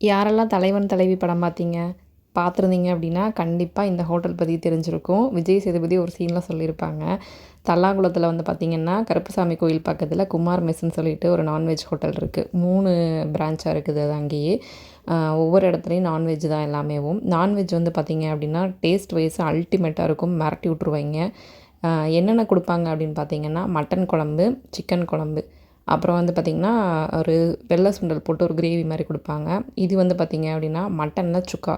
யாரெல்லாம் தலைவன் தலைவி படம் பார்த்தீங்க? பார்த்துருந்தீங்க அப்படின்னா, கண்டிப்பாக இந்த ஹோட்டல் பத்தி தெரிஞ்சிருக்கும். விஜய் சேதுபதி ஒரு சீன்ல சொல்லியிருப்பாங்க. தல்லாகுளத்தில வந்து பார்த்தீங்கன்னா, கருப்பசாமி கோயில் பக்கத்தில குமார் மெஸ்ஸுன்னு சொல்லிட்டு ஒரு நான்வெஜ் ஹோட்டல் இருக்கு. 3 பிரான்ச்சா இருக்குது அது அங்கேயே. ஒவ்வொரு இடத்துலயும் நான்வெஜ் தான் எல்லாமேவும். நான்வெஜ் வந்து பார்த்தீங்க அப்படின்னா, டேஸ்ட் வைஸ் அல்டிமேட்டா இருக்கும். மிரட்டி விட்டுருவாய்ங்க. அ என்னென்ன குடுப்பாங்க அப்படின்னு பார்த்தீங்கன்னா, மட்டன் குழம்பு, சிக்கன் குழம்பு. அப்புறம் வந்து பார்த்திங்கன்னா, ஒரு வெள்ளை சுண்டல் போட்டு ஒரு கிரேவி மாரி குடுப்பாங்க. இது வந்து பார்த்திங்க அப்படின்னா, மட்டன்ல சுக்கா.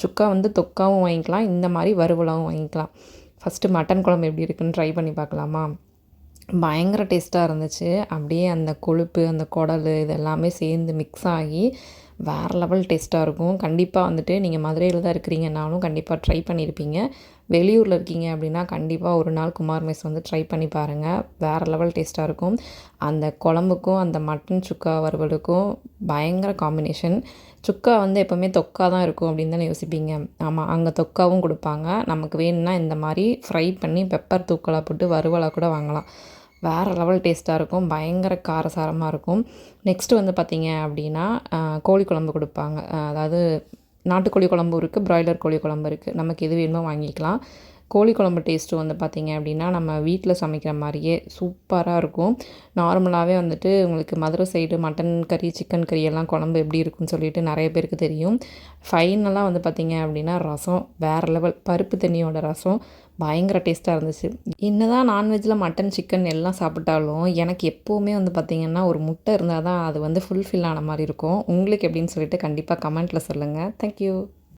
சுக்கா வந்து தொக்காவும் வாங்கிக்கலாம், இந்த மாரி வறுவலாவும் வாங்கிக்கலாம். ஃபஸ்ட்டு மட்டன் குழம்பு எப்படி இருக்குன்னு ட்ரை பண்ணி பார்க்கலாமா? பயங்கர டேஸ்ட்டாக இருந்துச்சு. அப்படியே அந்த கொழுப்பு, அந்த குடலு இது எல்லாமே சேர்ந்து மிக்ஸ் ஆகி வேறு லெவல் டேஸ்ட்டாக இருக்கும். கண்டிப்பாக வந்துட்டு நீங்கள் மதுரையில தான் இருக்கிறீங்கனாலும் கண்டிப்பாக ட்ரை பண்ணியிருப்பீங்க. வெளியூரில் இருக்கீங்க அப்படின்னா கண்டிப்பாக ஒரு நாள் குமார் மெஸ் வந்து ட்ரை பண்ணி பாருங்கள். வேறு லெவல் டேஸ்ட்டாக இருக்கும். அந்த குழம்புக்கும் அந்த மட்டன் சுக்கா வறுவலுக்கும் பயங்கர காம்பினேஷன். சுக்கா வந்து எப்போவுமே தொக்கா தான் இருக்கும் அப்படின்னு தானே யோசிப்பீங்க. ஆமாம், அங்கே தொக்காவும் கொடுப்பாங்க. நமக்கு வேணும்னா இந்த மாதிரி ஃப்ரை பண்ணி பெப்பர் தூக்கலாக போட்டு வறுவலாக கூட வாங்கலாம். வேறு லெவல் டேஸ்ட்டாக இருக்கும். பயங்கர காரசாரமாக இருக்கும். நெக்ஸ்ட்டு வந்து பார்த்தீங்க அப்படின்னா, கோழி குழம்பு குடுப்பாங்க. அதாவது நாட்டுக்கோழி குழம்பும் இருக்குது, பிராய்லர் கோழி குழம்பு இருக்குது. நமக்கு எது வேணுமோ வாங்கிக்கலாம். கோழி குழம்பு டேஸ்ட்டு வந்து பார்த்தீங்க அப்படின்னா, நம்ம வீட்ல சமைக்கிற மாரியே சூப்பரா இருக்கும். நார்மலாவே வந்துட்டு உங்களுக்கு மதுரை சைடு மட்டன் கறி, சிக்கன் கறி எல்லாம் குழம்பு எப்படி இருக்குன்னு சொல்லிட்டு நெறைய பேருக்கு தெரியும். ஃபைனலா வந்து பார்த்தீங்க அப்படின்னா, ரசம் வேறு லெவல். பருப்பு தண்ணியோட ரசம் பயங்கர டேஸ்ட்டா இருந்துச்சு. என்னதான் நான்வெஜ்ல மட்டன், சிக்கன் எல்லாம் சாப்பிட்டாலும், எனக்கு எப்பவுமே வந்து பார்த்தீங்கன்னா, ஒரு முட்டை இருந்தா தான் அது வந்து ஃபுல்ஃபில் ஆன மாரி இருக்கும். உங்களுக்கு எப்படின்னு சொல்லிட்டு கண்டிப்பா கமெண்ட்ல சொல்லுங்க. Thank you.